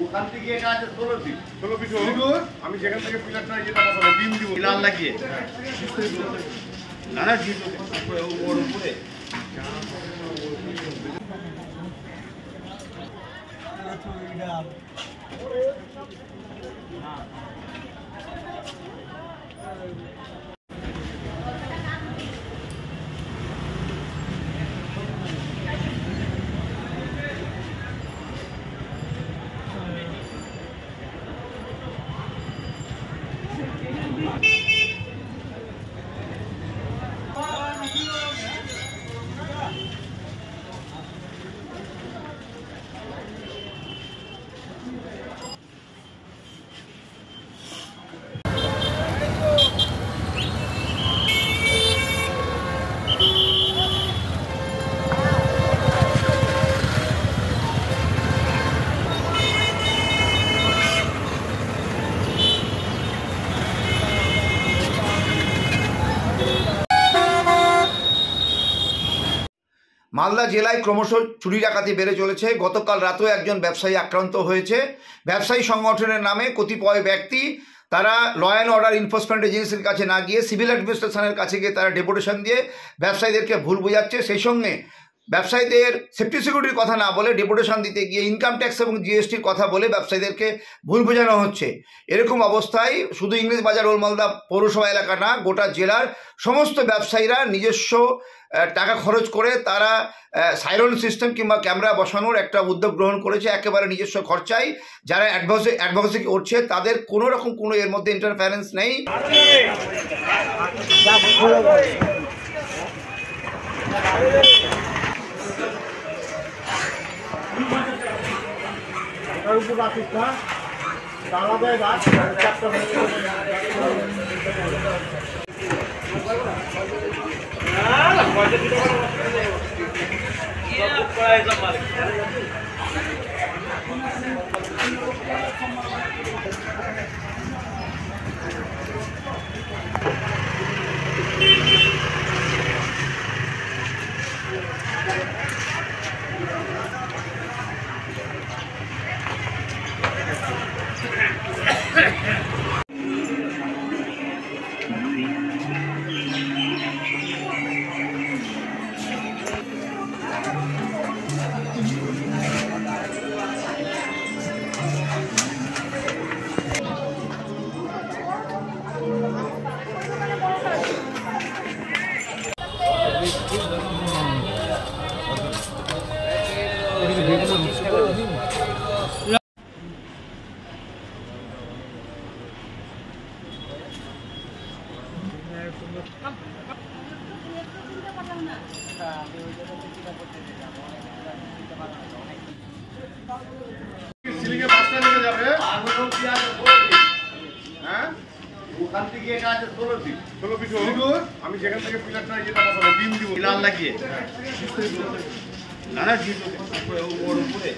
ওখান থেকে এটা আছে 16 ফিট আমি যেখান থেকে পিলারটা যেটা বসাবো বিম দিব লাল লাগিয়ে না না ঠিক ওর উপরে মালদা জেলায় ক্রমশ চুরি ডাকাতি বেড়ে চলেছে। গতকাল রাতেও একজন ব্যবসায়ী আক্রান্ত হয়েছে। ব্যবসায়ী সংগঠনের নামে কতিপয় ব্যক্তি তারা ল অ্যান্ড অর্ডার এনফোর্সমেন্ট এজেন্সির কাছে না গিয়ে সিভিল অ্যাডমিনিস্ট্রেশনের কাছে গিয়ে তারা ডেপুটেশন দিয়ে ব্যবসায়ীদেরকে ভুল বোঝাচ্ছে। সেই সঙ্গে ব্যবসায়ীদের সেফটি সিকিউরিটির কথা না বলে ডেপুটেশন দিতে গিয়ে ইনকাম ট্যাক্স এবং জিএসটির কথা বলে ব্যবসায়ীদেরকে ভুল বোঝানো হচ্ছে। এরকম অবস্থায় শুধু ইংরেজ বাজার ওল্ড মালদা পৌরসভা এলাকা না, গোটা জেলার সমস্ত ব্যবসায়ীরা নিজস্ব টাকা খরচ করে তারা সাইরন সিস্টেম কিংবা ক্যামেরা বসানোর একটা উদ্যোগ গ্রহণ করেছে একেবারে নিজস্ব খরচায়। যারা অ্যাডভোকেসি করছে তাদের কোনো রকম কোনো এর মধ্যে ইন্টারফারেন্স নেই। ওখান থেকে এটা আছে 16 ফিট আমি যেখান থেকে পিলারটা যেটা বসাবো বিম দিব লাল লাগিয়ে না না ঠিক ওর উপরে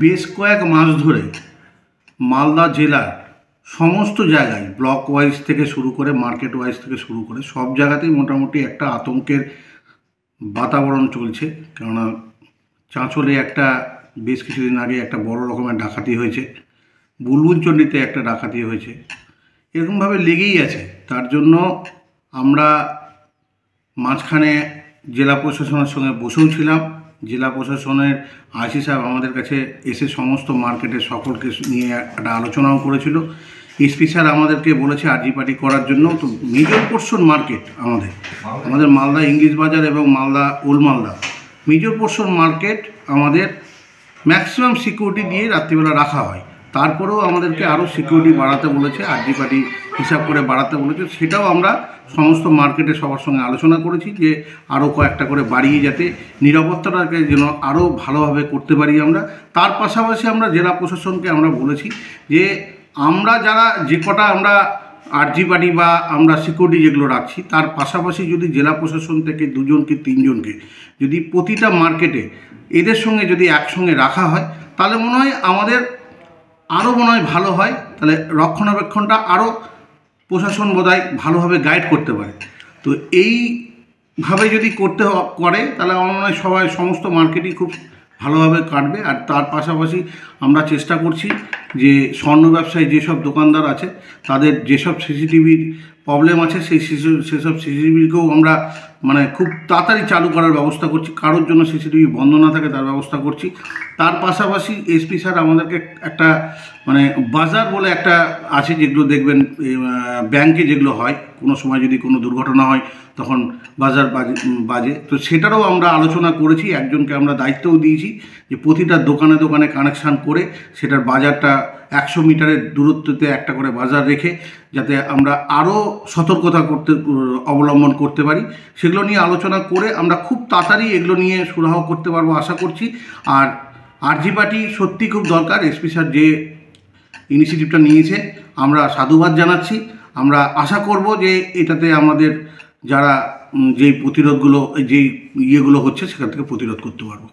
বেশ কয়েক মাস ধরে মালদা জেলার সমস্ত জায়গায় ব্লক ওয়াইজ থেকে শুরু করে মার্কেট ওয়াইজ থেকে শুরু করে সব জায়গাতেই মোটামুটি একটা আতঙ্কের বাতাবরণ চলছে। কেননা চাঁচলে একটা বেশ কিছুদিন আগে একটা বড় রকমের ডাকাতি হয়েছে, বুলবুলচণ্ডীতে একটা ডাকাতি হয়েছে, এরকমভাবে লেগেই আছে। তার জন্য আমরা মাঝখানে জেলা প্রশাসনের সঙ্গে বসেও ছিলাম। জেলা প্রশাসনের আইসি সাহেব আমাদের কাছে এসে সমস্ত মার্কেটের সকলকে নিয়ে একটা আলোচনাও করেছিল। এসপি স্যার আমাদেরকে বলেছে আরজি পার্টি করার জন্য। তো মেজর পোর্শন মার্কেট আমাদের মালদা ইংলিশ বাজার এবং Malda old Malda major portion market আমাদের ম্যাক্সিমাম সিকিউরিটি দিয়ে রাত্রিবেলা রাখা হয়। তারপরেও আমাদেরকে আরও সিকিউরিটি বাড়াতে বলেছে, আরজি পার্টি হিসাব করে বাড়াতে বলেছে। সেটাও আমরা সমস্ত মার্কেটে সবার সঙ্গে আলোচনা করেছি যে আরও কয়েকটা করে বাড়িয়ে যাতে নিরাপত্তাটাকে যেন আরও ভালোভাবে করতে পারি আমরা। তার পাশাপাশি আমরা জেলা প্রশাসনকে আমরা বলেছি যে আমরা যারা যে কটা আমরা আরজি পার্টি বা আমরা সিকিউরিটি যেগুলো রাখছি তার পাশাপাশি যদি জেলা প্রশাসন থেকে 2জন কি 3জনকে যদি প্রতিটা মার্কেটে এদের সঙ্গে যদি একসঙ্গে রাখা হয় তাহলে মনে হয় আমাদের আরও মনে হয় ভালো হয়। তাহলে রক্ষণাবেক্ষণটা আরও প্রশাসন বোধহয় ভালোভাবে গাইড করতে পারে। তো এইভাবে যদি করে তাহলে আমার মনে হয় সবাই সমস্ত মার্কেটই খুব ভালোভাবে কাটবে। আর তার পাশাপাশি আমরা চেষ্টা করছি যে স্বর্ণ ব্যবসায়ী যেসব দোকানদার আছে তাদের যেসব সিসিটিভির প্রবলেম আছে সেসব সিসিটিভিকেও আমরা মানে খুব তাড়াতাড়ি চালু করার ব্যবস্থা করছি। কারোর জন্য সিসিটিভি বন্ধ না থাকে তার ব্যবস্থা করছি। তার পাশাপাশি এসপি স্যার আমাদেরকে একটা মানে বাজার বলে একটা আছে, যেগুলো দেখবেন ব্যাংকে যেগুলো হয় কোনো সময় যদি কোনো দুর্ঘটনা হয় তখন বাজার বাজে। তো সেটারও আমরা আলোচনা করেছি, একজনকে আমরা দায়িত্বও দিয়েছি যে প্রতিটা দোকানে দোকানে কানেকশান করে সেটার বাজারটা 100 মিটারের দূরত্বতে একটা করে বাজার রেখে যাতে আমরা আরও সতর্কতা অবলম্বন করতে পারি। সেগুলো নিয়ে আলোচনা করে আমরা খুব তাড়াতাড়ি এগুলো নিয়ে সুরাহা করতে পারবো আশা করছি। আর আরজি পার্টি সত্যি খুব দরকার। এসপি স্যার যে ইনিশিয়েটিভটা নিয়েছে আমরা সাধুবাদ জানাচ্ছি। আমরা আশা করব যে এটাতে আমাদের যারা যেই প্রতিরোধগুলো যেই ইয়েগুলো হচ্ছে সেখান থেকে প্রতিরোধ করতে পারবো।